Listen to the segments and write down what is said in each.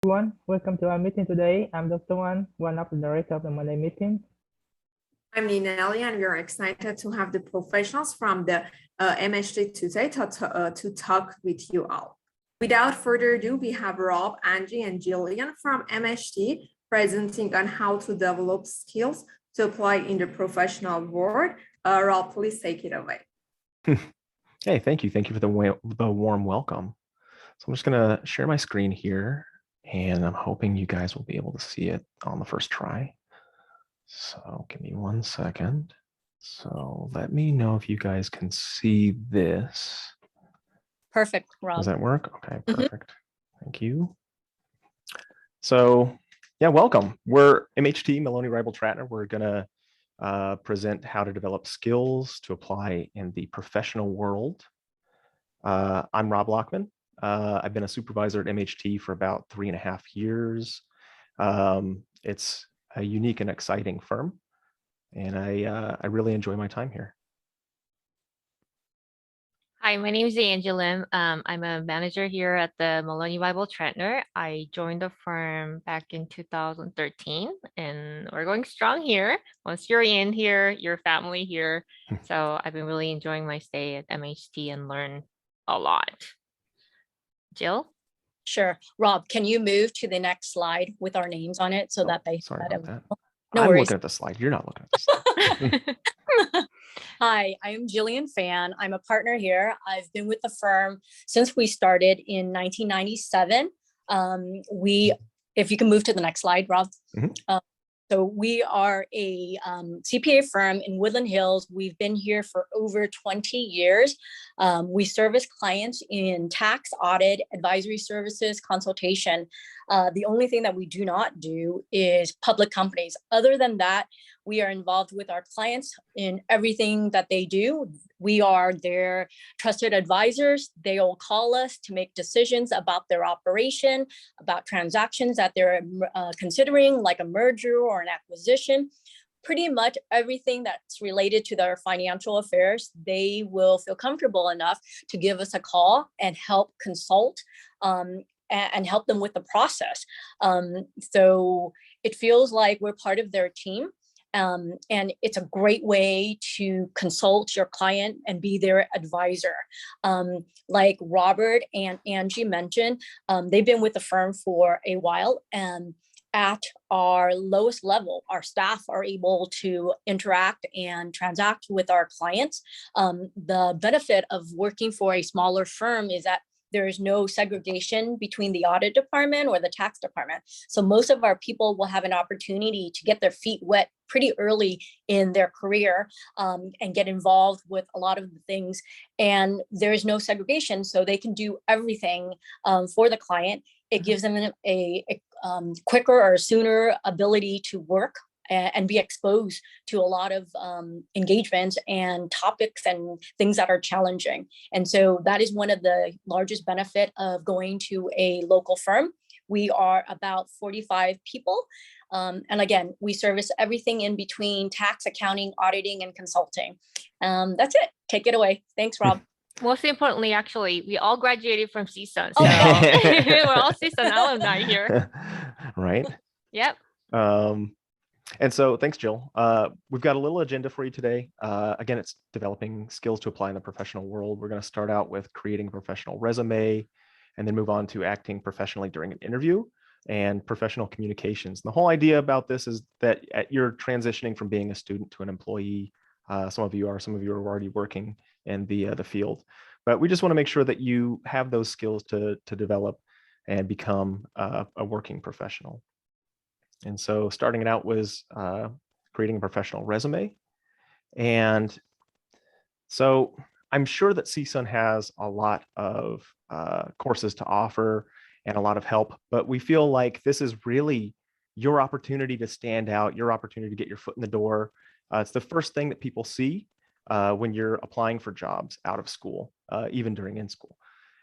Everyone, welcome to our meeting today. I'm Dr. one of the director of the Monday meeting. I'm Ninelli, and we are excited to have the professionals from the MHT today to talk with you all. Without further ado, we have Rob, Angie, and Jillian from MHT presenting on how to develop skills to apply in the professional world. Rob, please take it away. Hey, thank you. Thank you for the warm welcome. So I'm just going to share my screen here, and I'm hoping you guys will be able to see it on the first try. So give me 1 second. So let me know if you guys can see this. Perfect, Rob. Does that work? Okay, perfect. Thank you. So yeah, welcome. We're MHT, Meloni Hribal Tratner. We're going to present how to develop skills to apply in the professional world. I'm Rob Lockman. I've been a supervisor at MHT for about 3.5 years. It's a unique and exciting firm, and I really enjoy my time here. Hi, my name is Jillian. I'm a manager here at the Meloni Hribal Tratner. I joined the firm back in 2013, and we're going strong here. Once you're in here, your family here. So I've been really enjoying my stay at MHT and learn a lot. Jill? Sure. Rob, can you move to the next slide with our names on it so that they... Sorry about that. No I'm worries. looking at the slide. You're not looking at the slide. Hi, I'm Jillian Fan. I'm a partner here. I've been with the firm since we started in 1997. If you can move to the next slide, Rob. So we are a CPA firm in Woodland Hills. We've been here for over 20 years. We service clients in tax, audit, advisory services, consultation. The only thing that we do not do is public companies. Other than that, we are involved with our clients in everything that they do. We are their trusted advisors. They all call us to make decisions about their operation, about transactions that they're considering, like a merger or an acquisition. Pretty much everything that's related to their financial affairs, they will feel comfortable enough to give us a call and help consult and help them with the process. So it feels like we're part of their team. And it's a great way to consult your client and be their advisor. Like Robert and Angie mentioned, they've been with the firm for a while, and at our lowest level, our staff are able to interact and transact with our clients. The benefit of working for a smaller firm is that there is no segregation between the audit department or the tax department. So most of our people will have an opportunity to get their feet wet pretty early in their career and get involved with a lot of the things. And there is no segregation, so they can do everything for the client. It gives them a quicker or sooner ability to work and be exposed to a lot of engagements and topics and things that are challenging. And so that is one of the largest benefit of going to a local firm. We are about 45 people. And again, we service everything in between tax, accounting, auditing, and consulting. That's it. Take it away. Thanks, Rob. Most importantly, actually, we all graduated from CSUN. So Oh, we're all CSUN alumni here. Right? Yep. And so thanks, Jill. We've got a little agenda for you today. Again, it's developing skills to apply in the professional world. We're going to start out with creating a professional resume and then move on to acting professionally during an interview and professional communications. And the whole idea about this is that you're transitioning from being a student to an employee. Some of you are already working in the field, but we just want to make sure that you have those skills to develop and become a working professional. And so starting it out was creating a professional resume. And so I'm sure that CSUN has a lot of courses to offer and a lot of help, but we feel like this is really your opportunity to stand out, your opportunity to get your foot in the door. It's the first thing that people see when you're applying for jobs out of school, even during in school.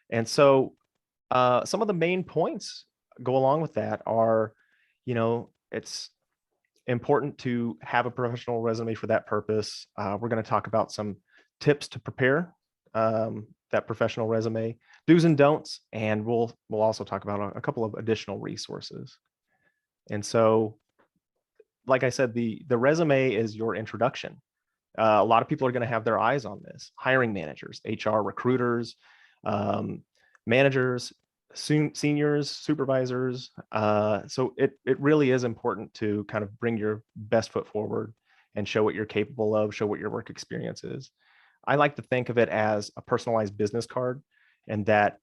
And so some of the main points go along with that are, it's important to have a professional resume for that purpose. We're going to talk about some tips to prepare that professional resume, do's and don'ts, and we'll also talk about a couple of additional resources. And so, like I said, the resume is your introduction. A lot of people are going to have their eyes on this: hiring managers, HR recruiters, managers, seniors, supervisors. So it really is important to kind of bring your best foot forward and show what you're capable of, show what your work experience is. I like to think of it as a personalized business card, and that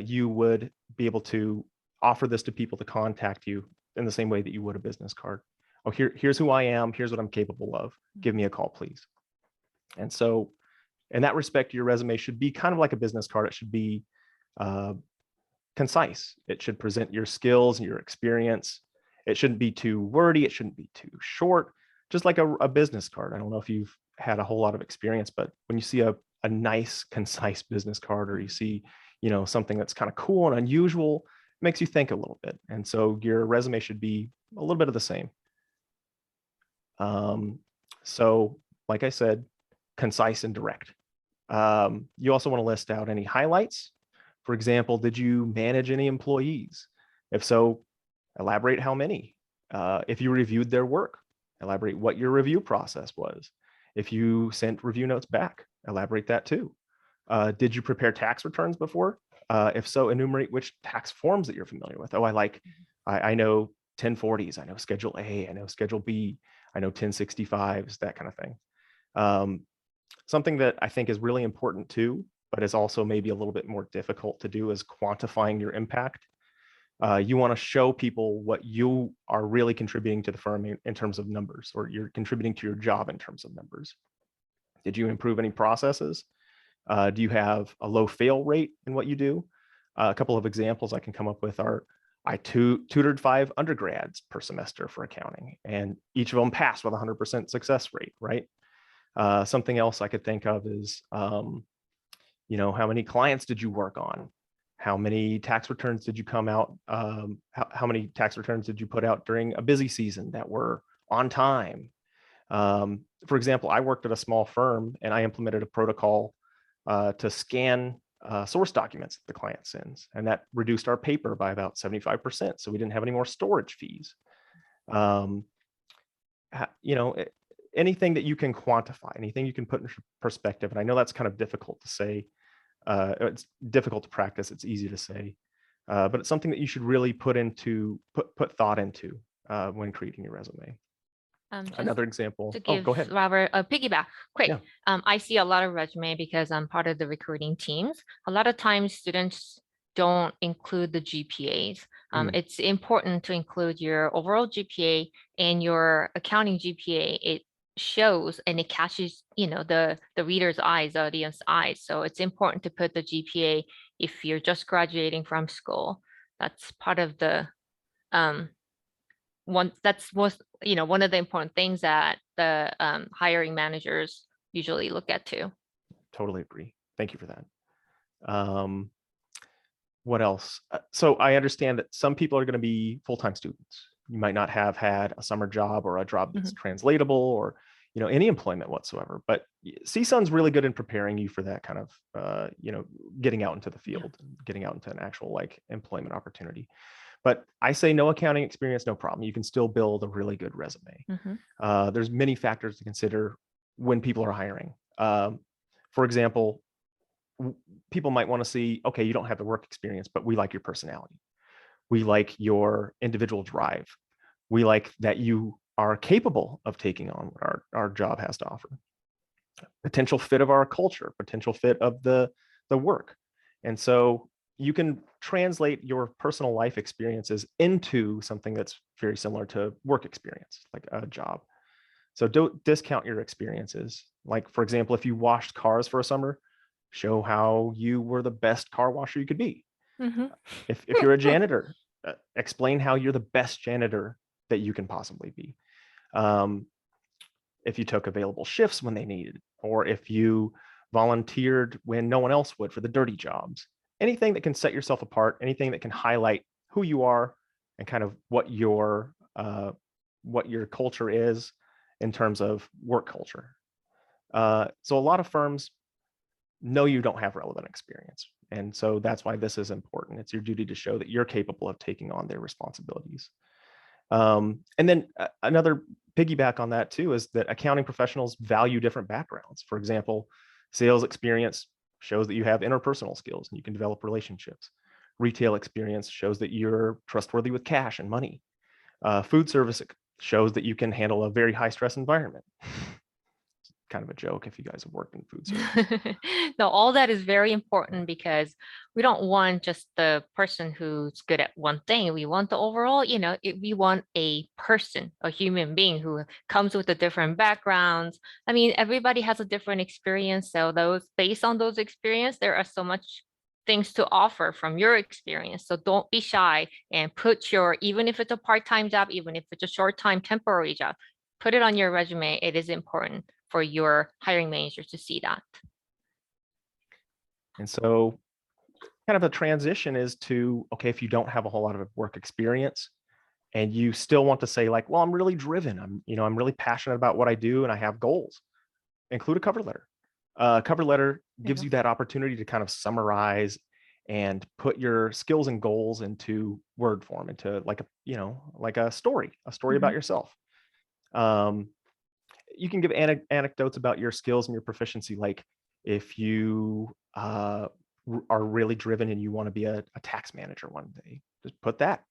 you would be able to offer this to people to contact you in the same way that you would a business card. Oh, here's who I am. Here's what I'm capable of. Give me a call, please. And so in that respect, your resume should be kind of like a business card. It should be concise. It should present your skills and your experience. It shouldn't be too wordy. It shouldn't be too short, just like a business card. I don't know if you've had a whole lot of experience, but when you see a nice, concise business card, or you see, something that's kind of cool and unusual, it makes you think a little bit. And so your resume should be a little bit of the same. So like I said, concise and direct. You also want to list out any highlights. For example, did you manage any employees? If so, elaborate how many. If you reviewed their work, elaborate what your review process was. If you sent review notes back, elaborate that too. Did you prepare tax returns before? If so, enumerate which tax forms that you're familiar with. Oh, I know 1040s, I know Schedule A, I know Schedule B, I know 1065s, that kind of thing. Something that I think is really important too, but is also maybe a little bit more difficult to do, is quantifying your impact. You want to show people what you are really contributing to the firm in terms of numbers, or you're contributing to your job in terms of numbers. Did you improve any processes? Do you have a low fail rate in what you do? A couple of examples I can come up with are, I tutored 5 undergrads per semester for accounting, and each of them passed with 100% success rate, right? Something else I could think of is, how many clients did you work on? How many tax returns did you come out? How many tax returns did you put out during a busy season that were on time? For example, I worked at a small firm, and I implemented a protocol to scan source documents that the client sends, and that reduced our paper by about 75%. So we didn't have any more storage fees. Anything that you can quantify, anything you can put in perspective. And I know that's kind of difficult to say. It's difficult to practice. It's easy to say, but it's something that you should really put thought into when creating your resume. Another example. To give go ahead. Robert a piggyback, quick. Yeah. I see a lot of resume because I'm part of the recruiting teams. A lot of times students don't include the GPAs. It's important to include your overall GPA and your accounting GPA. It shows and it catches, the reader's eyes, the audience eyes. So it's important to put the GPA if you're just graduating from school. That's part of the one of the important things that the hiring managers usually look at too. Totally agree. Thank you for that. What else? So I understand that some people are going to be full-time students. You might not have had a summer job or a job that's translatable, or any employment whatsoever. But CSUN's really good in preparing you for that kind of getting out into the field, getting out into an actual employment opportunity. But I say no accounting experience, no problem. You can still build a really good resume. There's many factors to consider when people are hiring. For example, people might want to see, okay, you don't have the work experience, but we like your personality. We like your individual drive. We like that you are capable of taking on what our job has to offer. Potential fit of our culture, potential fit of the work. And so you can translate your personal life experiences into something that's very similar to work experience, like a job. So don't discount your experiences. Like, for example, if you washed cars for a summer, show how you were the best car washer you could be. If you're a janitor, explain how you're the best janitor that you can possibly be. If you took available shifts when they needed, or if you volunteered when no one else would for the dirty jobs, anything that can set yourself apart, anything that can highlight who you are and kind of what your culture is in terms of work culture. So a lot of firms, know you don't have relevant experience. And so that's why this is important. It's your duty to show that you're capable of taking on their responsibilities. And then another piggyback on that too is that accounting professionals value different backgrounds. For example, sales experience shows that you have interpersonal skills and you can develop relationships. Retail experience shows that you're trustworthy with cash and money. Food service shows that you can handle a very high stress environment. Kind of a joke if you guys have worked in food service. No, all that is very important because we don't want just the person who's good at one thing. We want the overall, we want a person, a human being who comes with a different backgrounds. I mean, everybody has a different experience. So based on those experience, there are so much things to offer from your experience. So don't be shy and even if it's a part-time job, even if it's a short-time temporary job, put it on your resume. It is important for your hiring manager to see that. And so kind of a transition is to, okay, if you don't have a whole lot of work experience and you still want to say like, well, I'm really driven. I'm really passionate about what I do and I have goals, include a cover letter. Cover letter gives you that opportunity to kind of summarize and put your skills and goals into word form, into like a story about yourself. You can give anecdotes about your skills and your proficiency. Like if you are really driven and you want to be a tax manager one day, just put that.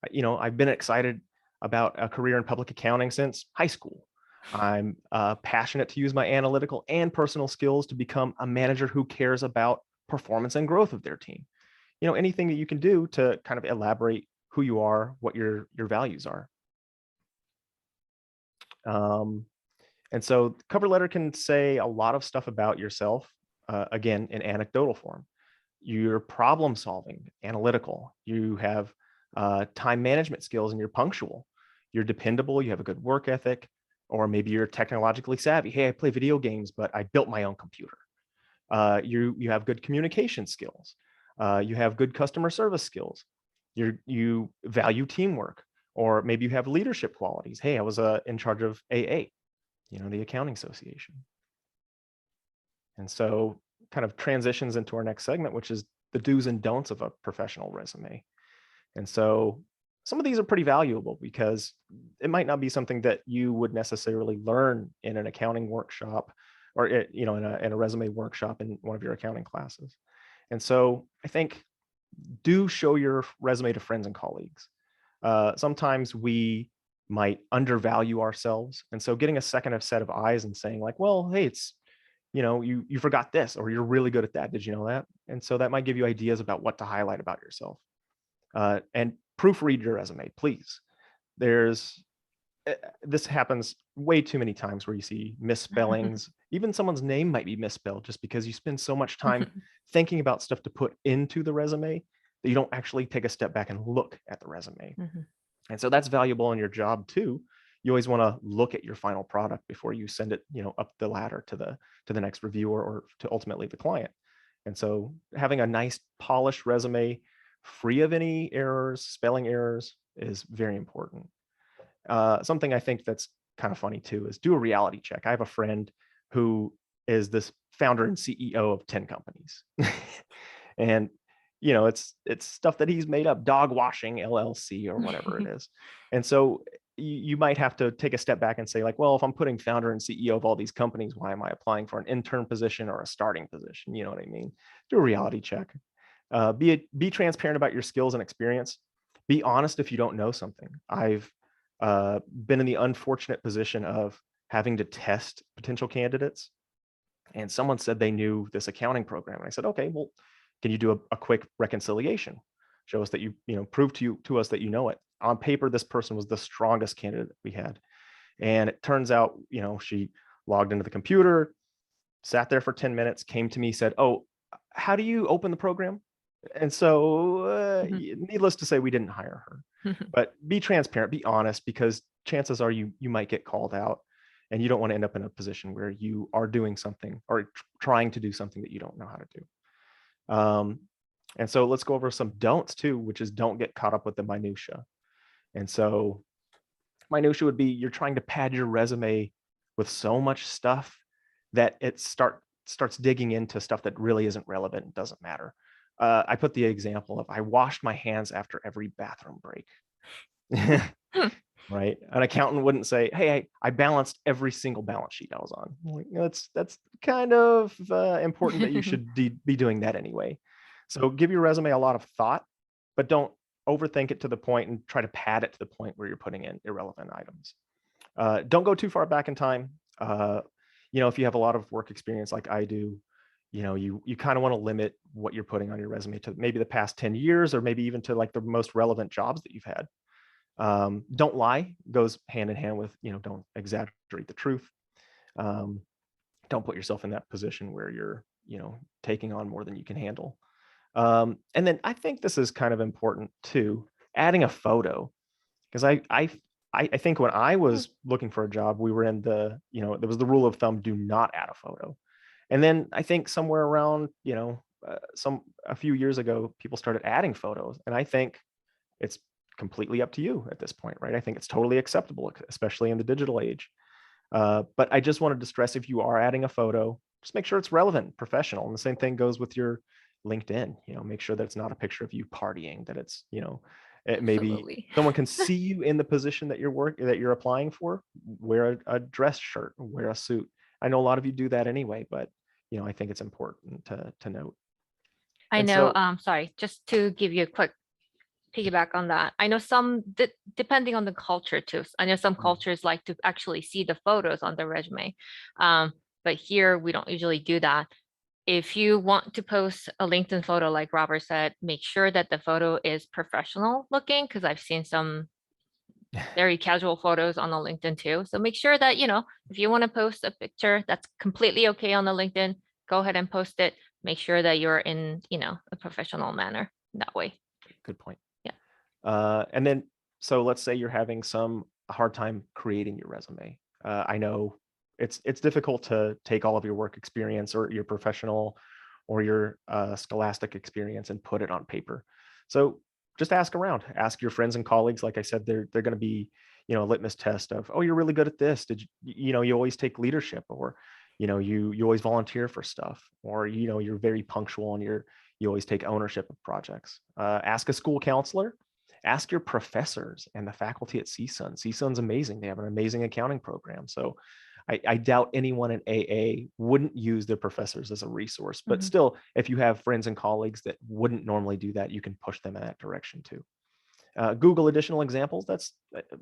I've been excited about a career in public accounting since high school. I'm passionate to use my analytical and personal skills to become a manager who cares about performance and growth of their team. Anything that you can do to kind of elaborate who you are, what your values are. And so cover letter can say a lot of stuff about yourself, again, in anecdotal form. You're problem solving, analytical, you have time management skills and you're punctual, you're dependable, you have a good work ethic, or maybe you're technologically savvy. Hey, I play video games, but I built my own computer. You have good communication skills. You have good customer service skills. You value teamwork, or maybe you have leadership qualities. Hey, I was in charge of AA, the Accounting Association. And so kind of transitions into our next segment, which is the do's and don'ts of a professional resume. And so some of these are pretty valuable because it might not be something that you would necessarily learn in an accounting workshop or, in a resume workshop in one of your accounting classes. And so I think do show your resume to friends and colleagues. Sometimes we might undervalue ourselves. And so getting a second set of eyes and saying like, well, hey, it's, you forgot this, or you're really good at that. Did you know that? And so that might give you ideas about what to highlight about yourself. And proofread your resume, please. This happens way too many times where you see misspellings. Even someone's name might be misspelled just because you spend so much time thinking about stuff to put into the resume that you don't actually take a step back and look at the resume. And so that's valuable in your job too. You always want to look at your final product before you send it, up the ladder to the next reviewer or to ultimately the client. And so having a nice polished resume free of any errors, spelling errors, is very important. Something I think that's kind of funny too is do a reality check. I have a friend who is this founder and CEO of 10 companies. And it's stuff that he's made up, Dog Washing LLC or whatever it is. And so you might have to take a step back and say like, well, if I'm putting founder and CEO of all these companies, why am I applying for an intern position or a starting position? You know what I mean? Do a reality check. Be transparent about your skills and experience. Be honest if you don't know something. I've been in the unfortunate position of having to test potential candidates. And someone said they knew this accounting program. And I said, okay, well, can you do a quick reconciliation? Show us that prove to us that you know it. On paper, this person was the strongest candidate we had. And it turns out, she logged into the computer, sat there for 10 minutes, came to me, said, oh, how do you open the program? And so needless to say, we didn't hire her. But be transparent, be honest, because chances are you might get called out and you don't want to end up in a position where you are doing something or trying to do something that you don't know how to do. And so let's go over some don'ts too, which is don't get caught up with the minutia. And so minutia would be you're trying to pad your resume with so much stuff that it starts digging into stuff that really isn't relevant and doesn't matter. I put the example of I washed my hands after every bathroom break. Right? An accountant wouldn't say, hey, I balanced every single balance sheet I was on. Like, that's kind of important that you should be doing that anyway. So give your resume a lot of thought, but don't overthink it to the point and try to pad it to the point where you're putting in irrelevant items. Don't go too far back in time. If you have a lot of work experience like I do, you kind of want to limit what you're putting on your resume to maybe the past 10 years, or maybe even to like the most relevant jobs that you've had. Don't lie, goes hand in hand with, don't exaggerate the truth. Don't put yourself in that position where you're, taking on more than you can handle. And then I think this is kind of important too, adding a photo, because I think when I was looking for a job, we were in there was the rule of thumb, do not add a photo. And then I think somewhere around, a few years ago, people started adding photos, and I think it's completely up to you at this point, right? I think it's totally acceptable, especially in the digital age. But I just wanted to stress, if you are adding a photo, just make sure it's relevant, professional. And the same thing goes with your LinkedIn. Make sure that it's not a picture of you partying, that it's, maybe Absolutely. someone can see you in the position that you're applying for. Wear a dress shirt, wear a suit. I know a lot of you do that anyway, but I think it's important to note. I And know, so- sorry, just to give you a quick piggyback on that. I know some, depending on the culture too. I know some cultures like to actually see the photos on the resume. But here we don't usually do that. If you want to post a LinkedIn photo, like Robert said, make sure that the photo is professional looking, because I've seen some very casual photos on the LinkedIn too. So make sure that, if you want to post a picture, that's completely okay on the LinkedIn, go ahead and post it. Make sure that you're in, a professional manner that way. Good point. Yeah. And then, so let's say you're having a hard time creating your resume. I know it's difficult to take all of your work experience or your professional or your scholastic experience and put it on paper. So just ask around, ask your friends and colleagues. Like I said, they're going to be, a litmus test of, oh, you're really good at this. Did you always take leadership, or, you always volunteer for stuff, or, you're very punctual and you always take ownership of projects. Ask a school counselor, ask your professors and the faculty at CSUN. CSUN's amazing. They have an amazing accounting program. So I doubt anyone in AA wouldn't use their professors as a resource, but still, if you have friends and colleagues that wouldn't normally do that, you can push them in that direction too. Google additional examples. That's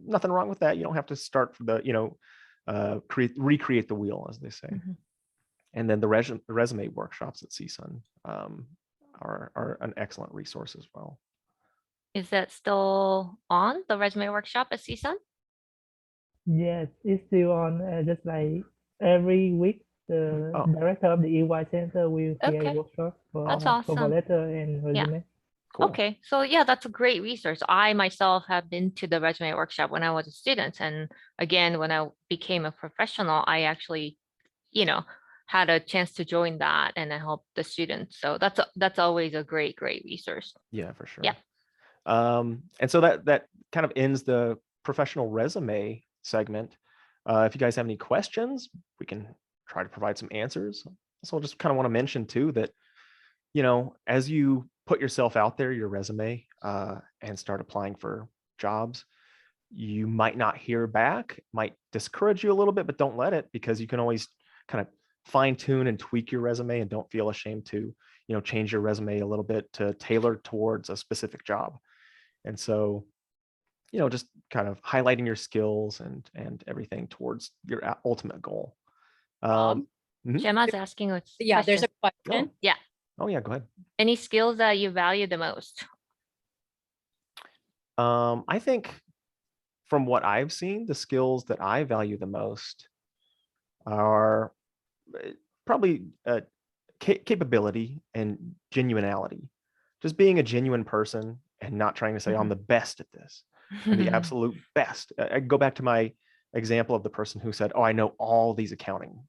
nothing wrong with that. You don't have to start from the, recreate the wheel, as they say. And then the resume workshops at CSUN are an excellent resource as well. Is that still on, the resume workshop at CSUN? Yes, it's still on. Just like every week, the director of the EY Center will create a workshop for That's cover awesome. letter and resume. Cool. Okay, so yeah, that's a great resource. I myself have been to the resume workshop when I was a student. And again, when I became a professional, I actually, had a chance to join that and then help the students. So that's always a great resource. Yeah, for sure. Yeah. And so that kind of ends the professional resume segment. If you guys have any questions, we can try to provide some answers. Also, just kind of want to mention too that, as you put yourself out there, your resume, and start applying for jobs, you might not hear back, might discourage you a little bit, but don't let it, because you can always kind of fine tune and tweak your resume, and don't feel ashamed to, change your resume a little bit to tailor towards a specific job. And so, just kind of highlighting your skills and everything towards your ultimate goal. Gemma's asking a Yeah, there's a question. question. Yeah. Oh yeah, go ahead. Any skills that you value the most? I think from what I've seen, the skills that I value the most are probably capability and genuinity. Just being a genuine person and not trying to say I'm the best at this, and the absolute best. I go back to my example of the person who said, oh, I know all these accounting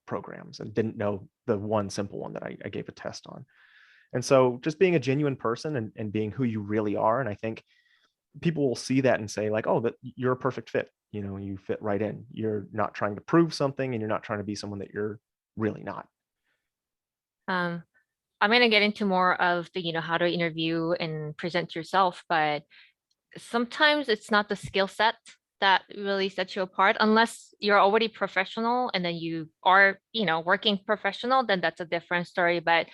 programs, and didn't know the one simple one that I gave a test on. And so just being a genuine person and being who you really are. And I think people will see that and say like, oh, that you're a perfect fit. You fit right in. You're not trying to prove something, and you're not trying to be someone that you're really not. I'm going to get into more of the, how to interview and present yourself, but sometimes it's not the skill set that really sets you apart unless you're already professional and then you are, working professional, then that's a different story. But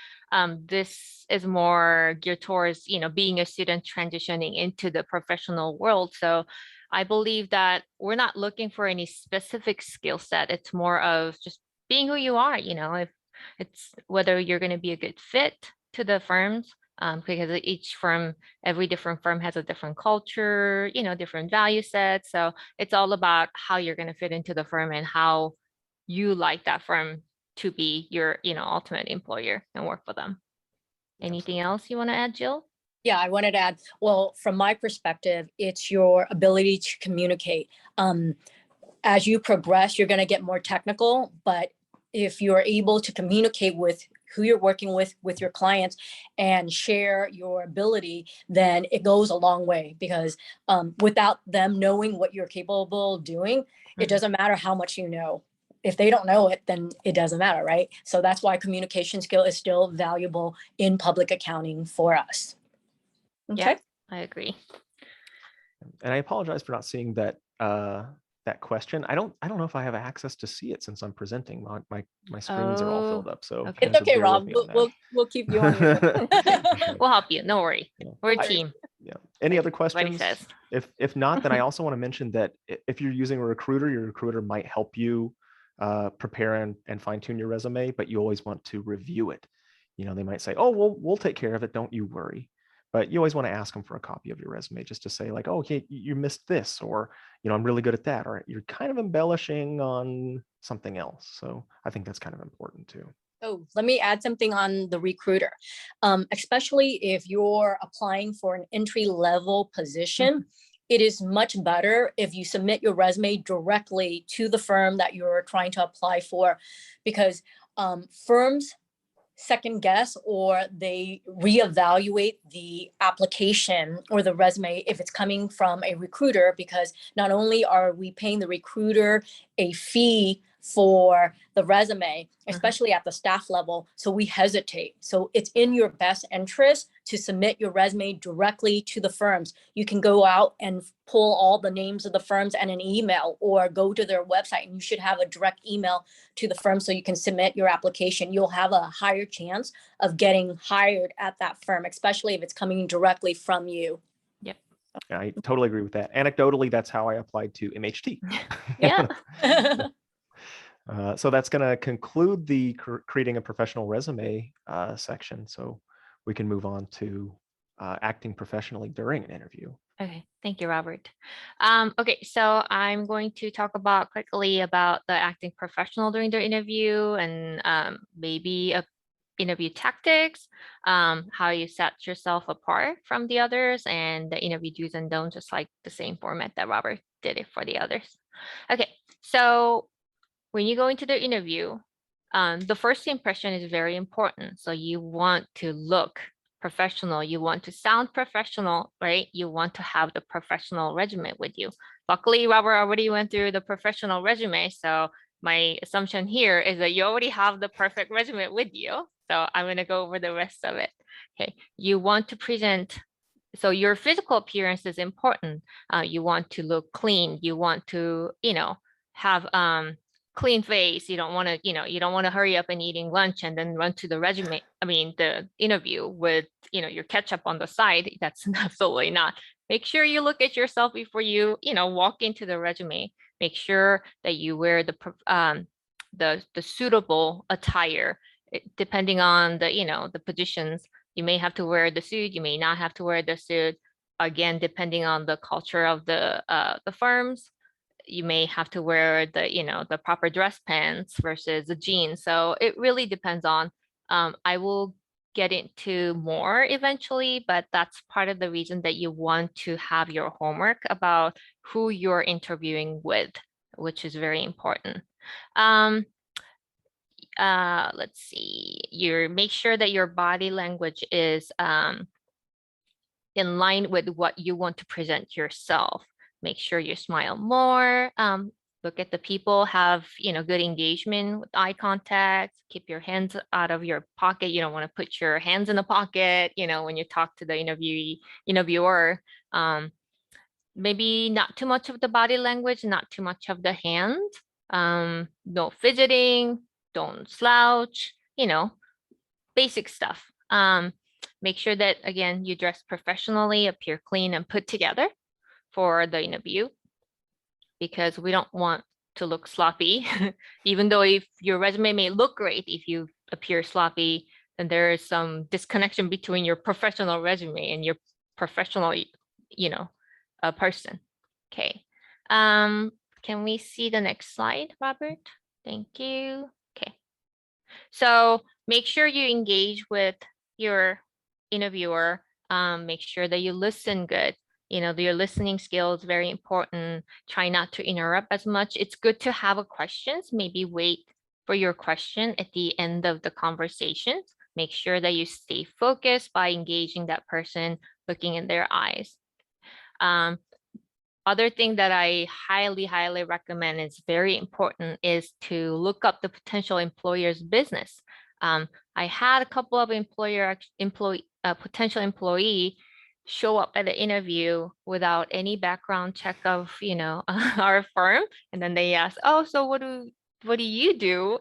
this is more geared towards, being a student transitioning into the professional world. So I believe that we're not looking for any specific skill set. It's more of just being who you are, if it's whether you're going to be a good fit to the firms, because every different firm has a different culture, different value sets. So it's all about how you're going to fit into the firm and how you like that firm to be your, ultimate employer and work for them. Anything else you want to add, Jill? Yeah, I wanted to add, well, from my perspective, it's your ability to communicate. As you progress, you're going to get more technical, but if you're able to communicate with who you're working with your clients and share your ability, then it goes a long way, because without them knowing what you're capable of doing, it doesn't matter how much you know. If they don't know it, then it doesn't matter, right? So that's why communication skill is still valuable in public accounting for us. Okay. Yeah, I agree. And I apologize for not seeing that that question. I don't know if I have access to see it since I'm presenting. My screens are all filled up. So okay. It's okay, Rob. We'll keep you on here. We'll help you. No worry. Yeah. We're a team. Yeah. Any other questions? Says. If not, then I also want to mention that if you're using a recruiter, your recruiter might help you prepare and fine tune your resume, but you always want to review it. They might say, "Oh, we'll take care of it. Don't you worry." But you always want to ask them for a copy of your resume just to say like, "Oh, okay, you missed this," or, "I'm really good at that," or "You're kind of embellishing on something else." So I think that's kind of important too. Oh, let me add something on the recruiter. Especially if you're applying for an entry-level position, it is much better if you submit your resume directly to the firm that you're trying to apply for, because firms second guess or they reevaluate the application or the resume if it's coming from a recruiter, because not only are we paying the recruiter a fee for the resume, especially at the staff level, so we hesitate. So it's in your best interest to submit your resume directly to the firms. You can go out and pull all the names of the firms and an email, or go to their website, and you should have a direct email to the firm so you can submit your application. You'll have a higher chance of getting hired at that firm, especially if it's coming directly from you. Yep. I totally agree with that. Anecdotally, that's how I applied to MHT. Yeah. So that's going to conclude the creating a professional resume section. So we can move on to acting professionally during an interview. Okay, thank you, Robert. Okay, so I'm going to talk quickly about the acting professional during the interview, and maybe interview tactics, how you set yourself apart from the others, and the interview do's and don'ts, just like the same format that Robert did it for the others. Okay, so when you go into the interview, the first impression is very important. So you want to look professional, you want to sound professional, right? You want to have the professional resume with you. Luckily, Robert already went through the professional resume. So my assumption here is that you already have the perfect resume with you. So I'm going to go over the rest of it. Okay, you want to present. So your physical appearance is important. You want to look clean. You want to, have clean face. You don't want to, you don't want to hurry up and eating lunch and then run to the interview with, your ketchup on the side. That's absolutely not. Make sure you look at yourself before you, walk into the resume. Make sure that you wear the suitable attire, depending on the positions. You may have to wear the suit. You may not have to wear the suit. Again, depending on the culture of the firms. You may have to wear the proper dress pants versus the jeans. So it really depends on, I will get into more eventually, but that's part of the reason that you want to have your homework about who you're interviewing with, which is very important. Let's see, make sure that your body language is in line with what you want to present yourself. Make sure you smile more. look at the people, have, good engagement with eye contact, keep your hands out of your pocket. You don't want to put your hands in the pocket, when you talk to the interviewer. Maybe not too much of the body language, not too much of the hand. No fidgeting, don't slouch, basic stuff. Make sure that, again, you dress professionally, appear clean and put together for the interview, because we don't want to look sloppy. Even though if your resume may look great, if you appear sloppy, then there is some disconnection between your professional resume and your professional, person. Okay. Can we see the next slide, Robert? Thank you. Okay. So make sure you engage with your interviewer. Make sure that you listen good. Your listening skill is very important. Try not to interrupt as much. It's good to have a questions. Maybe wait for your question at the end of the conversation. Make sure that you stay focused by engaging that person, looking in their eyes. Other thing that I highly, highly recommend is very important is to look up the potential employer's business. I had a couple of potential employee show up at the interview without any background check of, our firm. And then they ask, oh, so what do you do?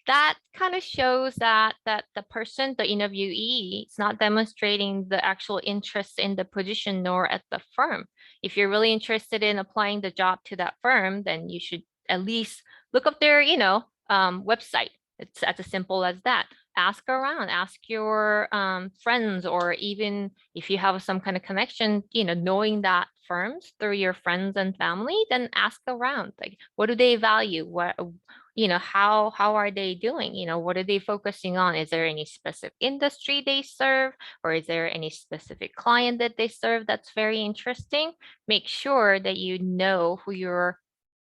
That kind of shows that the person, the interviewee, is not demonstrating the actual interest in the position nor at the firm. If you're really interested in applying the job to that firm, then you should at least look up their, website. It's as simple as that. Ask around, ask your friends, or even if you have some kind of connection, knowing that firms through your friends and family, then ask around. Like, what do they value? What, how are they doing? What are they focusing on? Is there any specific industry they serve, or is there any specific client that they serve that's very interesting? Make sure that you know who you're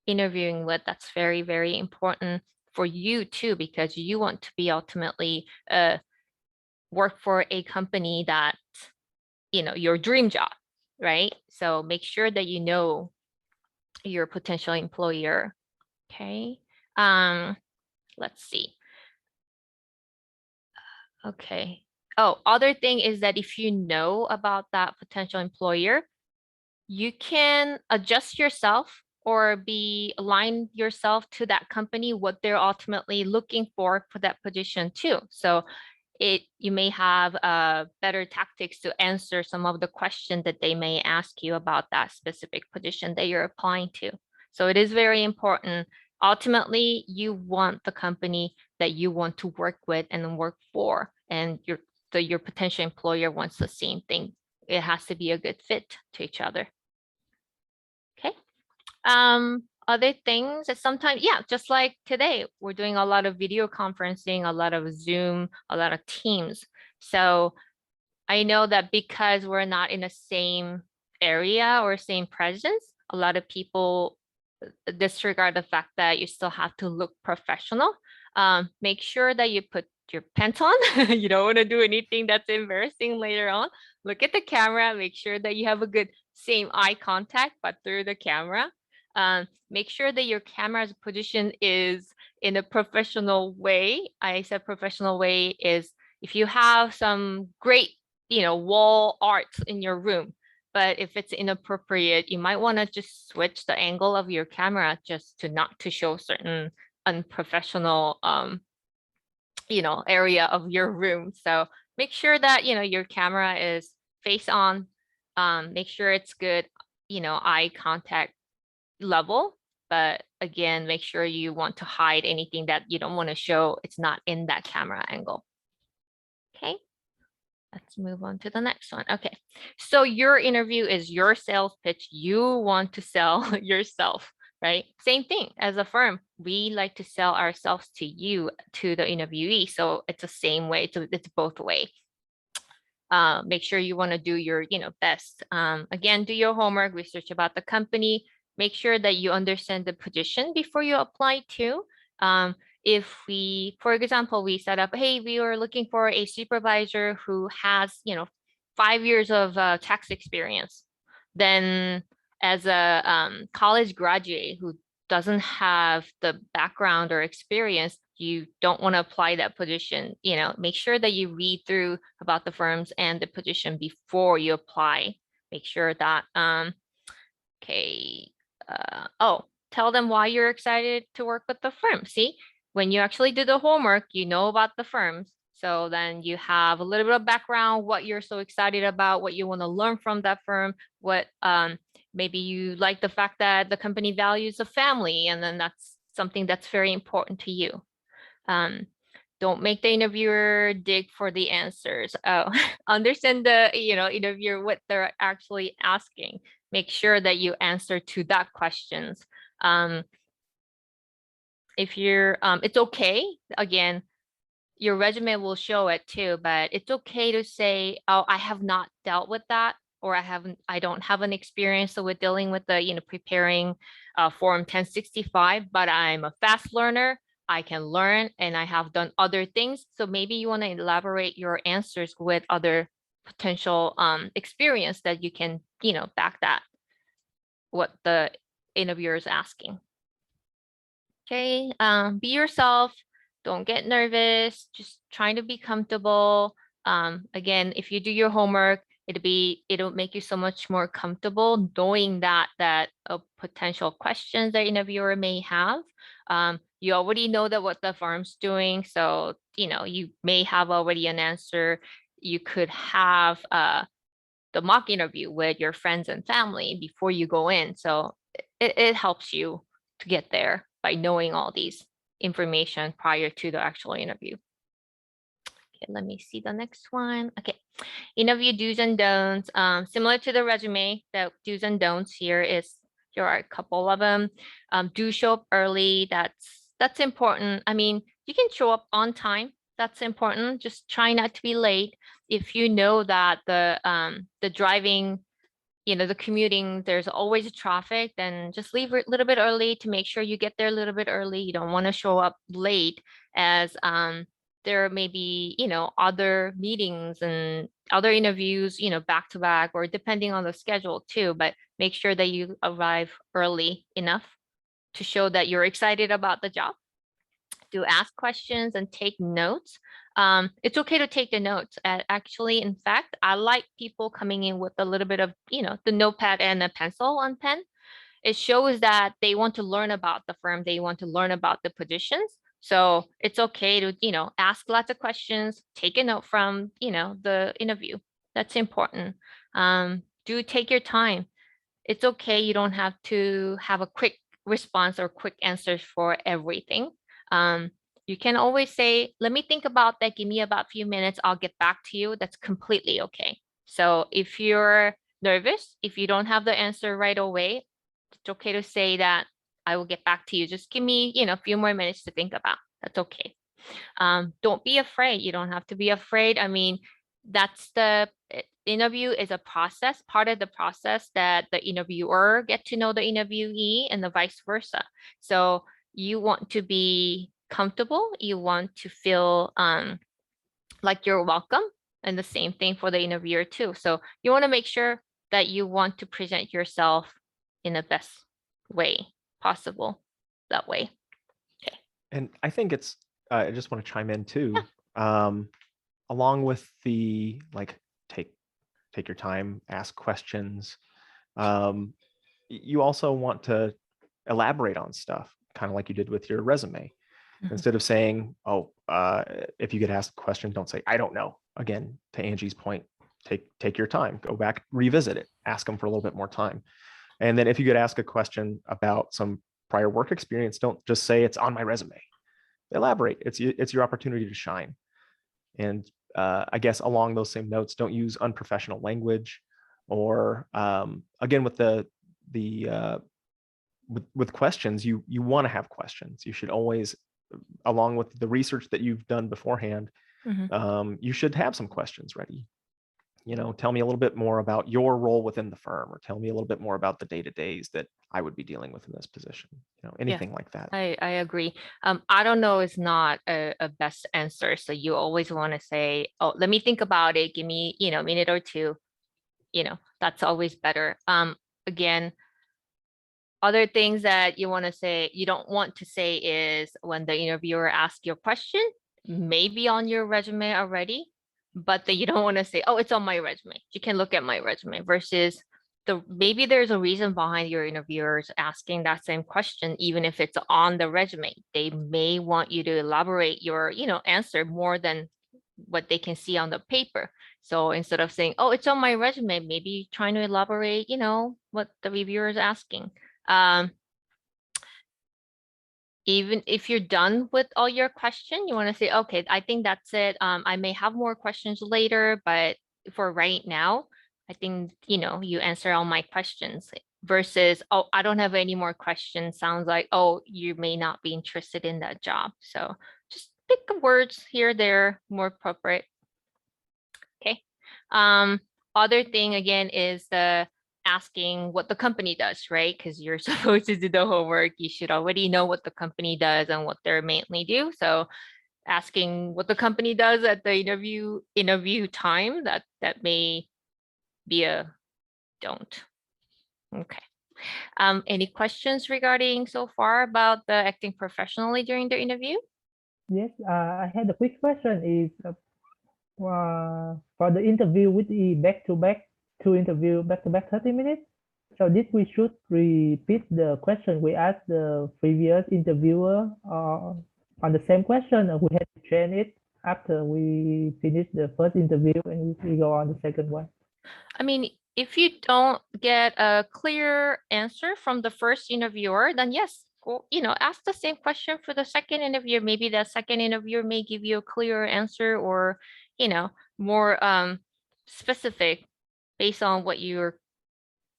interviewing with. That's very, very important for you too, because you want to be ultimately work for a company that, your dream job, right? So make sure that you know your potential employer. Okay. Let's see. Okay. Oh, other thing is that if you know about that potential employer, you can adjust yourself or align yourself to that company, what they're ultimately looking for that position too. So you may have better tactics to answer some of the questions that they may ask you about that specific position that you're applying to. So it is very important. Ultimately, you want the company that you want to work with and work for, and your potential employer wants the same thing. It has to be a good fit to each other. Okay. Other things that sometimes, just like today, we're doing a lot of video conferencing, a lot of Zoom, a lot of Teams. So I know that because we're not in the same area or same presence, a lot of people disregard the fact that you still have to look professional. Make sure that you put your pants on. You don't want to do anything that's embarrassing later on. Look at the camera, make sure that you have a good same eye contact, but through the camera. Make sure that your camera's position is in a professional way. I said professional way is if you have some great, wall art in your room, but if it's inappropriate, you might want to just switch the angle of your camera just not to show certain unprofessional, area of your room. So make sure that, your camera is face on, make sure it's good, eye contact level, but again, make sure you want to hide anything that you don't want to show. It's not in that camera angle. Okay, let's move on to the next one. Okay, so your interview is your sales pitch. You want to sell yourself, right? Same thing as a firm. We like to sell ourselves to you, to the interviewee. So it's the same way. It's both ways. Make sure you want to do your, best. Again, do your homework, research about the company. Make sure that you understand the position before you apply to. If for example, we set up, hey, we are looking for a supervisor who has, 5 years of tax experience, then as a college graduate who doesn't have the background or experience, you don't want to apply that position. Make sure that you read through about the firms and the position before you apply. Make sure that, tell them why you're excited to work with the firm. See, when you actually do the homework, you know about the firms. So then you have a little bit of background, what you're so excited about, what you want to learn from that firm, what maybe you like the fact that the company values the family, and then that's something that's very important to you. Don't make the interviewer dig for the answers. Understand the interviewer, what they're actually asking. Make sure that you answer to that questions. If you're, it's okay. Again, your resume will show it too, but it's okay to say, oh, I have not dealt with that, or I don't have an experience with dealing with the, preparing Form 1065, but I'm a fast learner. I can learn and I have done other things. So maybe you want to elaborate your answers with other potential experience that you can, back that, what the interviewer is asking. Okay, be yourself. Don't get nervous. Just trying to be comfortable. Again, if you do your homework, it'll make you so much more comfortable knowing that potential questions the interviewer may have. You already know that what the firm's doing, so you may have already an answer. You could have the mock interview with your friends and family before you go in, so it helps you to get there by knowing all these information prior to the actual interview. Okay, let me see the next one. Okay, interview do's and don'ts. Similar to the resume, the do's and don'ts here are a couple of them. Do show up early. That's important. I mean, you can show up on time. That's important. Just try not to be late. If you know that the driving, the commuting, there's always traffic, then just leave a little bit early to make sure you get there a little bit early. You don't want to show up late, as there may be, other meetings and other interviews, back to back, or depending on the schedule too, but make sure that you arrive early enough to show that you're excited about the job. Do ask questions and take notes. It's okay to take the notes. Actually, in fact, I like people coming in with a little bit of, the notepad and a pencil on pen. It shows that they want to learn about the firm. They want to learn about the positions. So it's okay to, ask lots of questions, take a note from, the interview. That's important. Do take your time. It's okay. You don't have to have a quick response or quick answers for everything. You can always say, let me think about that. Give me about a few minutes. I'll get back to you. That's completely okay. So if you're nervous, if you don't have the answer right away, it's okay to say that I will get back to you. Just give me, a few more minutes to think about. That's okay. Don't be afraid. You don't have to be afraid. I mean, that's the interview is a process, part of the process that the interviewer get to know the interviewee and the vice versa. So you want to be comfortable. You want to feel like you're welcome, and the same thing for the interviewer too. So you want to make sure that you want to present yourself in the best way possible that way. Okay. And I think it's, I just want to chime in too, along with the take your time, ask questions. You also want to elaborate on stuff, kind of like you did with your resume. Mm-hmm. Instead of saying, oh, if you get asked a question, don't say, I don't know. Again, to Angie's point, take your time, go back, revisit it, ask them for a little bit more time. And then if you get asked a question about some prior work experience, don't just say it's on my resume. Elaborate. It's your opportunity to shine. And I guess along those same notes, don't use unprofessional language, or again, with with questions, you want to have questions. You should always, along with the research that you've done beforehand, mm-hmm. You should have some questions ready. Tell me a little bit more about your role within the firm, or tell me a little bit more about the day-to-days that I would be dealing with in this position. Anything like that. I agree. I don't know is not a best answer. So you always want to say, oh, let me think about it. Give me, a minute or two. That's always better. Again, Other things that you want to say, you don't want to say is when the interviewer asks your question, maybe on your resume already, but that you don't want to say, oh, it's on my resume. You can look at my resume versus maybe there's a reason behind your interviewers asking that same question, even if it's on the resume. They may want you to elaborate your, answer more than what they can see on the paper. So instead of saying, oh, it's on my resume, maybe trying to elaborate, what the reviewer is asking. Even if you're done with all your question, you want to say, okay, I think that's it. I may have more questions later, but for right now, I think, you answer all my questions versus, oh, I don't have any more questions. Sounds like, oh, you may not be interested in that job. So just pick the words here, there, more appropriate. Okay. Other thing again is the asking what the company does, right? Because you're supposed to do the homework. You should already know what the company does and what they're mainly do. So asking what the company does at the interview time, that may be a don't. Okay. Any questions regarding so far about the acting professionally during the interview? Yes, I had a quick question. Is for the interview with the back-to-back, two interview back-to-back 30 minutes. So this we should repeat the question we asked the previous interviewer on the same question, or we had to train it after we finish the first interview and we go on the second one. I mean, if you don't get a clear answer from the first interviewer, then yes, go, ask the same question for the second interviewer. Maybe that second interviewer may give you a clearer answer or, more specific based on what you're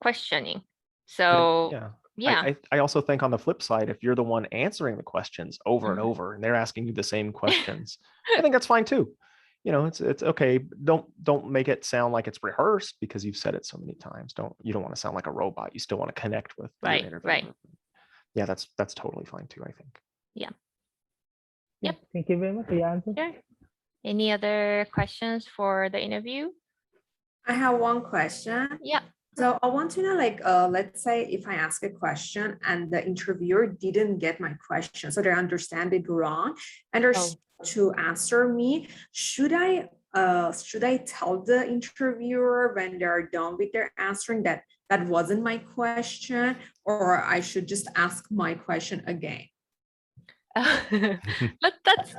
questioning. So yeah. I also think on the flip side, if you're the one answering the questions over and over and they're asking you the same questions, I think that's fine too. It's okay. Don't make it sound like it's rehearsed because you've said it so many times. You don't want to sound like a robot. You still want to connect with your interviewer. Right. Yeah, that's totally fine too, I think. Yeah. Yep. Thank you very much for your answer. Sure. Any other questions for the interview? I have one question. Yeah. So I want to know, let's say if I ask a question and the interviewer didn't get my question, so they understand it wrong and they're to answer me, should I tell the interviewer when they're done with their answering that wasn't my question, or I should just ask my question again? That's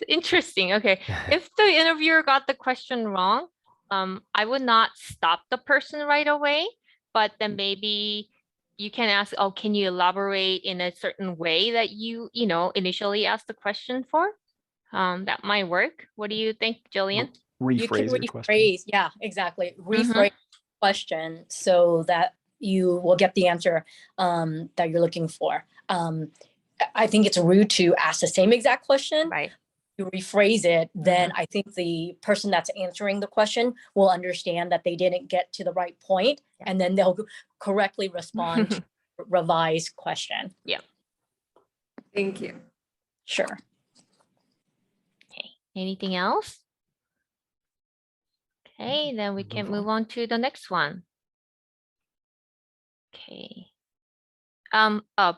interesting. Okay, if the interviewer got the question wrong, I would not stop the person right away, but then maybe you can ask, oh, can you elaborate in a certain way that you initially asked the question for? That might work. What do you think, Jillian? You can rephrase. Yeah, exactly. Rephrase the question so that you will get the answer that you're looking for. I think it's rude to ask the same exact question. Right. You rephrase it, then I think the person that's answering the question will understand that they didn't get to the right point, and then they'll correctly respond to the revised question. Yeah. Thank you. Sure. Okay. Anything else? Okay, then we can move on to the next one. Okay.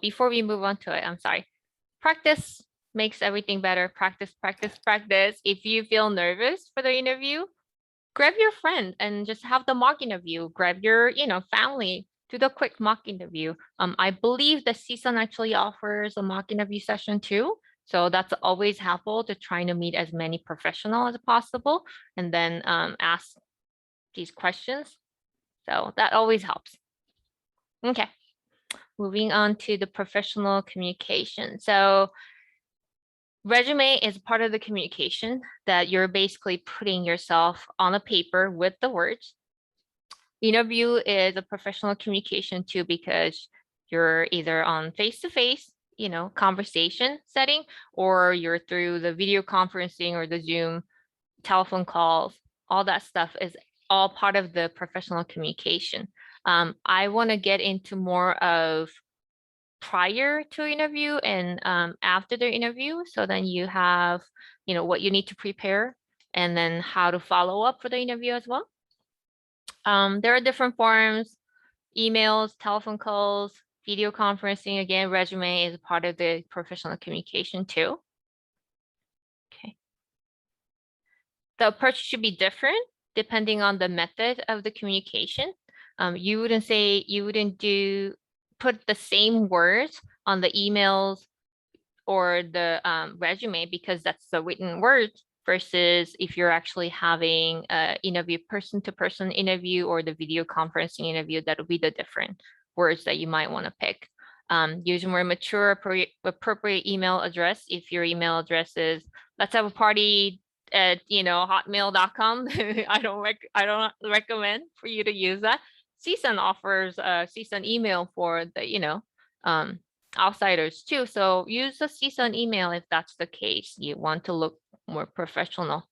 Before we move on to it, I'm sorry. Practice makes everything better. Practice, practice, practice. If you feel nervous for the interview, grab your friend and just have the mock interview. Grab your, family, do the quick mock interview. I believe the CSUN actually offers a mock interview session too. So that's always helpful to try to meet as many professionals as possible and then ask these questions. So that always helps. Okay. Moving on to the professional communication. So resume is part of the communication that you're basically putting yourself on a paper with the words. Interview is a professional communication too, because you're either on face-to-face, conversation setting, or you're through the video conferencing or the Zoom, telephone calls. All that stuff is all part of the professional communication. I want to get into more of prior to interview and after the interview. So then you have, what you need to prepare and then how to follow up for the interview as well. There are different forms, emails, telephone calls, Video conferencing, again, resume is part of the professional communication too. Okay. The approach should be different depending on the method of the communication. You wouldn't put the same words on the emails or the resume, because that's the written words, versus if you're actually having a interview, person-to-person interview, or the video conferencing interview, that'll be the different words that you might want to pick. Use more mature, appropriate email address. If your email address is, let's have a party at hotmail.com, I don't recommend for you to use that. CSUN offers a CSUN email for the outsiders too. So use a CSUN email if that's the case. You want to look more professional.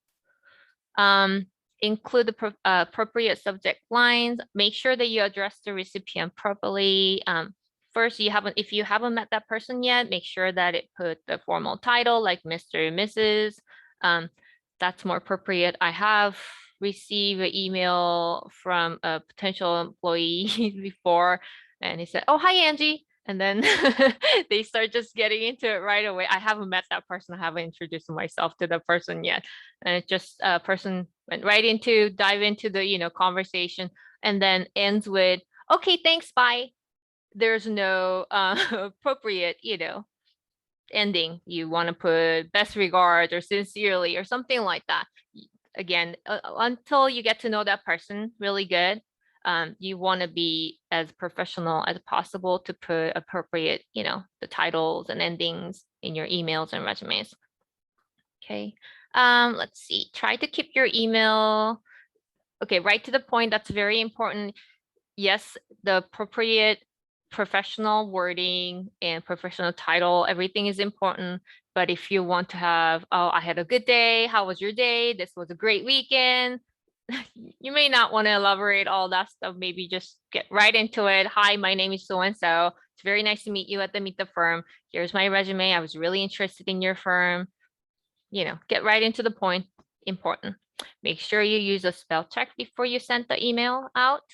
Include the appropriate subject lines. Make sure that you address the recipient properly. First, if you haven't met that person yet, make sure that it put the formal title like Mr. and Mrs. That's more appropriate. I have received an email from a potential employee before, and he said, "Oh, hi, Angie." And then they start just getting into it right away. I haven't met that person. I haven't introduced myself to the person yet. And it just a person went right dive into the conversation, and then ends with, "Okay, thanks, bye." There's no appropriate ending. You want to put best regards or sincerely or something like that. Again, until you get to know that person really good, you want to be as professional as possible to put appropriate, the titles and endings in your emails and resumes. Okay. Let's see. Try to keep your email, right to the point. That's very important. Yes, the appropriate professional wording and professional title, everything is important. But if you want to have, "Oh, I had a good day. How was your day? This was a great weekend." You may not want to elaborate all that stuff. Maybe just get right into it. "Hi, my name is so-and-so. It's very nice to meet you at the Meet the Firm. Here's my resume. I was really interested in your firm." Get right into the point. Important. Make sure you use a spell check before you send the email out.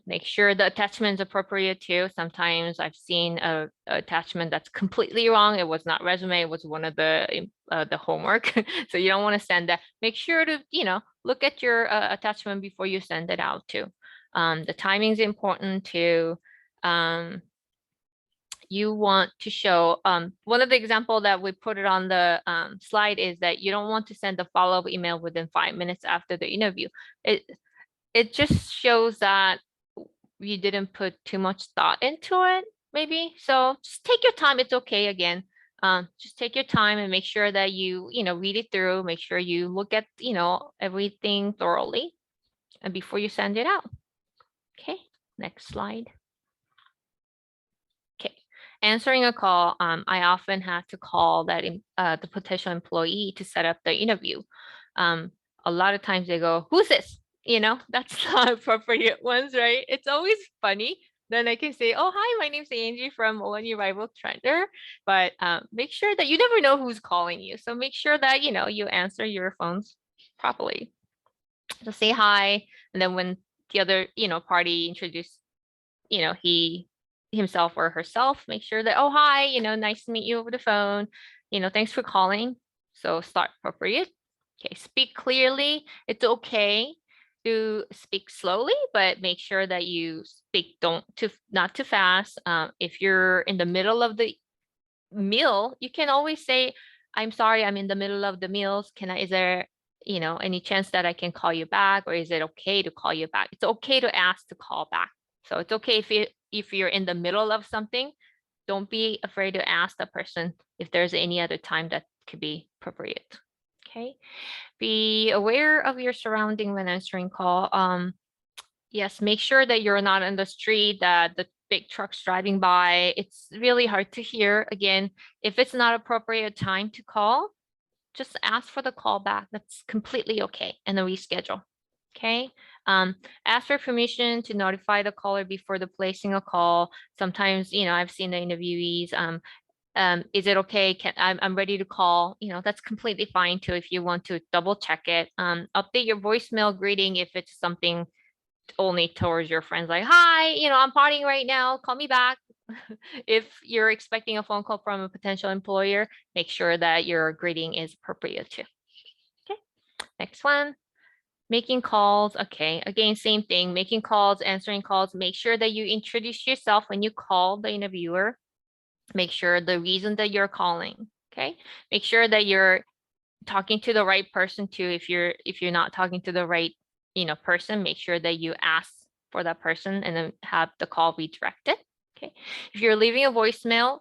Make sure the attachment is appropriate too. Sometimes I've seen a attachment that's completely wrong. It was not resume. It was one of the homework. So you don't want to send that. Make sure to look at your attachment before you send it out too. The timing is important too. You want to show one of the example that we put it on the slide is that you don't want to send a follow-up email within 5 minutes after the interview. It just shows that you didn't put too much thought into it, maybe. So just take your time. It's okay. Again, just take your time and make sure that you read it through. Make sure you look at everything thoroughly, and before you send it out. Okay, next slide. Okay, answering a call. I often have to call the potential employee to set up the interview. A lot of times they go, "Who's this?" That's not appropriate ones, right? It's always funny. Then I can say, "Oh, hi, my name's Angie from Meloni Hribal Tratner." But make sure that you never know who's calling you. So make sure that, you answer your phones properly. So say hi. And then when the other, party introduce, himself or herself, make sure that, "Oh, hi, nice to meet you over the phone. Thanks for calling." So start appropriate. Okay, speak clearly. It's okay to speak slowly, but make sure that you speak not too fast. If you're in the middle of the meal, you can always say, "I'm sorry, I'm in the middle of the meals. Is there, any chance that I can call you back, or is it okay to call you back?" It's okay to ask to call back. So it's okay if you're in the middle of something. Don't be afraid to ask the person if there's any other time that could be appropriate. Okay. Be aware of your surrounding when answering call. Yes, make sure that you're not in the street, that the big truck's driving by. It's really hard to hear. Again, if it's not appropriate time to call, just ask for the call back. That's completely okay, and then reschedule. Okay. Ask for permission to notify the caller before the placing a call. Sometimes, I've seen the interviewees, is it okay? I'm ready to call. That's completely fine too if you want to double check it. Update your voicemail greeting if it's something only towards your friends, like, "Hi, I'm partying right now. Call me back If you're expecting a phone call from a potential employer, make sure that your greeting is appropriate too. Okay, next one. Making calls. Okay, again, same thing. Making calls, answering calls. Make sure that you introduce yourself when you call the interviewer. Make sure the reason that you're calling. Okay, make sure that you're talking to the right person too. If you're not talking to the right person, make sure that you ask for that person and then have the call redirected. Okay, if you're leaving a voicemail,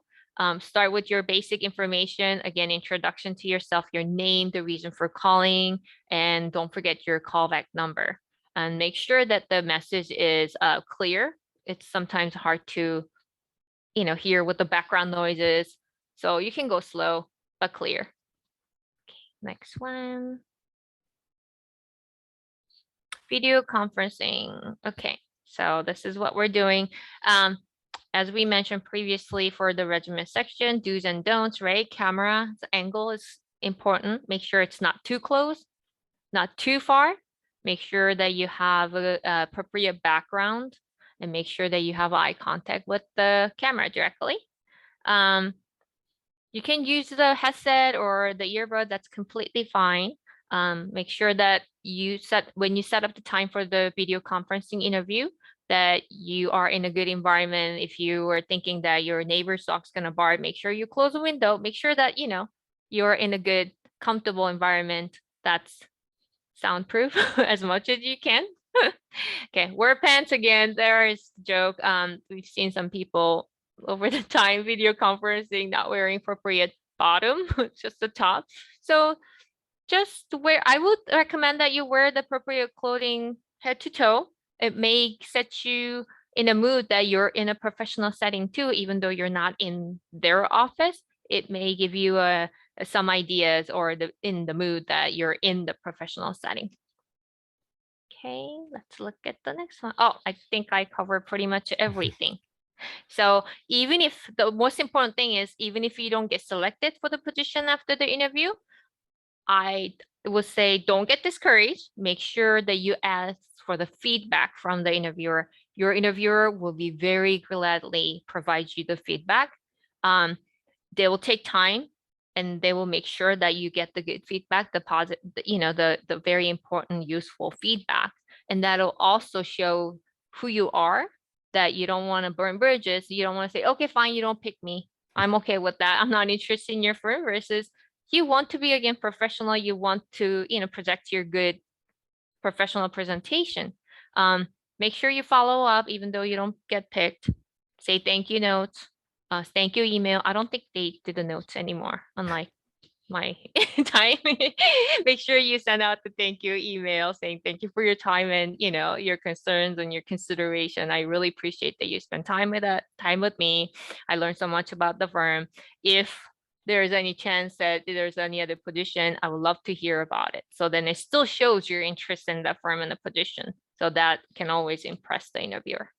start with your basic information. Again, introduction to yourself, your name, the reason for calling, and don't forget your callback number. And make sure that the message is clear. It's sometimes hard to hear what the background noise is, so you can go slow but clear. Okay, next one. Video conferencing. Okay, so this is what we're doing. As we mentioned previously for the resume section, do's and don'ts, right? Camera angle is important. Make sure it's not too close, not too far. Make sure that you have a appropriate background, and make sure that you have eye contact with the camera directly. You can use the headset or the earbud, that's completely fine. Make sure that when you set up the time for the video conferencing interview, that you are in a good environment. If you are thinking that your neighbor's dog's gonna bark, make sure you close the window. Make sure that you're in a good, comfortable environment that's soundproof as much as you can. Okay, wear pants again. There is the joke. We've seen some people over the time video conferencing not wearing appropriate bottom, just the top. So just wear, I would recommend that you wear the appropriate clothing head to toe. It may set you in a mood that you're in a professional setting too, even though you're not in their office. It may give you some ideas or in the mood that you're in the professional setting. Okay, let's look at the next one. Oh, I think I covered pretty much everything. So even if the most important thing is, even if you don't get selected for the position after the interview, I would say don't get discouraged. Make sure that you ask for the feedback from the interviewer. Your interviewer will be very gladly provide you the feedback. They will take time, and they will make sure that you get the good feedback, the positive, the very important, useful feedback. And that'll also show who you are, that you don't want to burn bridges. You don't want to say, okay, fine, you don't pick me. I'm okay with that. I'm not interested in your firm, versus you want to be, again, professional. You want to, project your good professional presentation. Make sure you follow up, even though you don't get picked. Say thank you notes, thank you email. I don't think they do the notes anymore, unlike my time. Make sure you send out the thank you email saying thank you for your time and your concerns and your consideration. I really appreciate that you spend time with me. I learned so much about the firm. If there's any chance that there's any other position, I would love to hear about it. So then it still shows your interest in the firm and the position. So that can always impress the interviewer.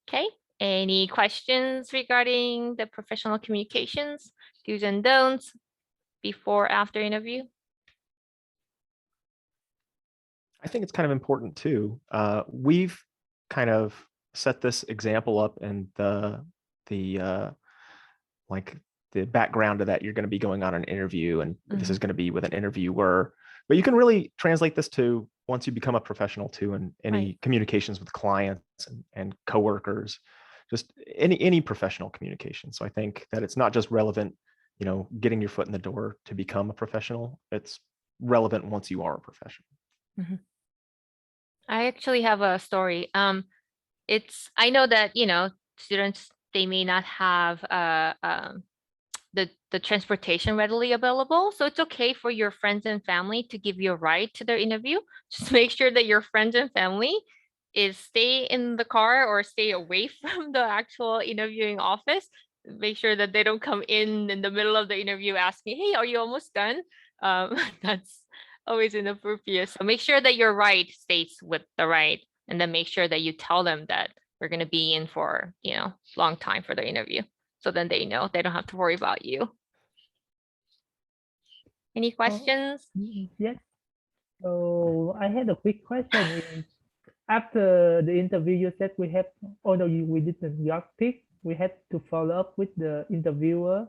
Okay, any questions regarding the professional communications, do's and don'ts before, after interview? I think it's kind of important too. We've kind of set this example up, and the background of that, you're going to be going on an interview, and this is going to be with an interviewer, but you can really translate this to once you become a professional too, and any communications with clients and coworkers, just any professional communication. So I think that it's not just relevant, getting your foot in the door to become a professional. It's relevant once you are a professional. Mm-hmm. I actually have a story. I know that, students, they may not have the transportation readily available. So it's okay for your friends and family to give you a ride to their interview. Just make sure that your friends and family stay in the car or stay away from the actual interviewing office. Make sure that they don't come in the middle of the interview asking, hey, are you almost done? That's always inappropriate. So make sure that your ride stays with the ride, and then make sure that you tell them that we're going to be in for, long time for the interview. So then they know they don't have to worry about you. Any questions? Yes. So I had a quick question. After the interview, you said we didn't got picked. we had to follow up with the interviewer.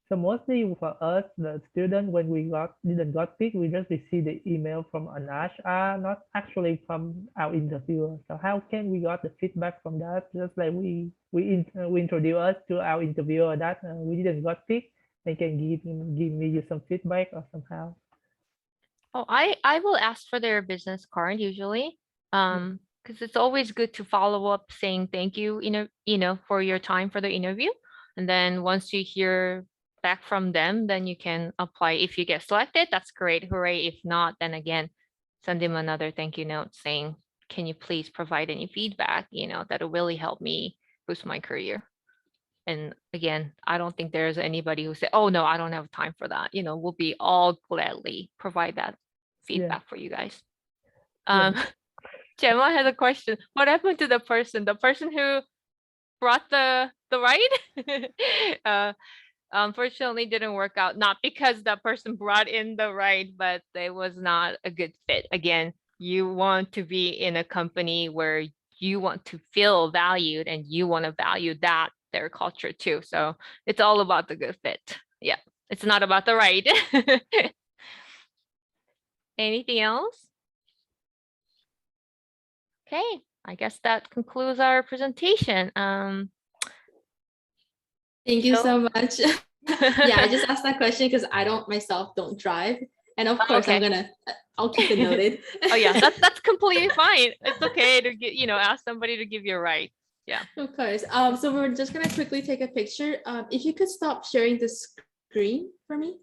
So mostly for us, the student, when we didn't got picked, we just received the email from an HR, not actually from our interviewer. So how can we got the feedback from that? Just like we introduce us to our interviewer that we didn't got picked, they can give me you some feedback or somehow. Oh, I will ask for their business card usually. Because it's always good to follow up saying thank you, for your time for the interview. And then once you hear back from them, then you can apply. If you get selected, that's great. Hooray. If not, then again, send them another thank you note saying, can you please provide any feedback, that'll really help me boost my career. And again, I don't think there's anybody who say, oh no, I don't have time for that. We'll be all gladly provide that feedback for you guys. Gemma has a question. What happened to the person who brought the ride? Unfortunately didn't work out, not because that person brought in the ride, but it was not a good fit. Again, you want to be in a company where you want to feel valued and you want to value their culture too. So it's all about the good fit. Yeah, it's not about the ride. Anything else? Okay, I guess that concludes our presentation. Thank you so much. Yeah, I just asked that question because I myself don't drive. And of course, okay. I'll keep it noted. Oh yeah, that's completely fine. It's okay to get, ask somebody to give you a ride. Yeah. Of course. So we're just gonna quickly take a picture. If you could stop sharing the screen for me.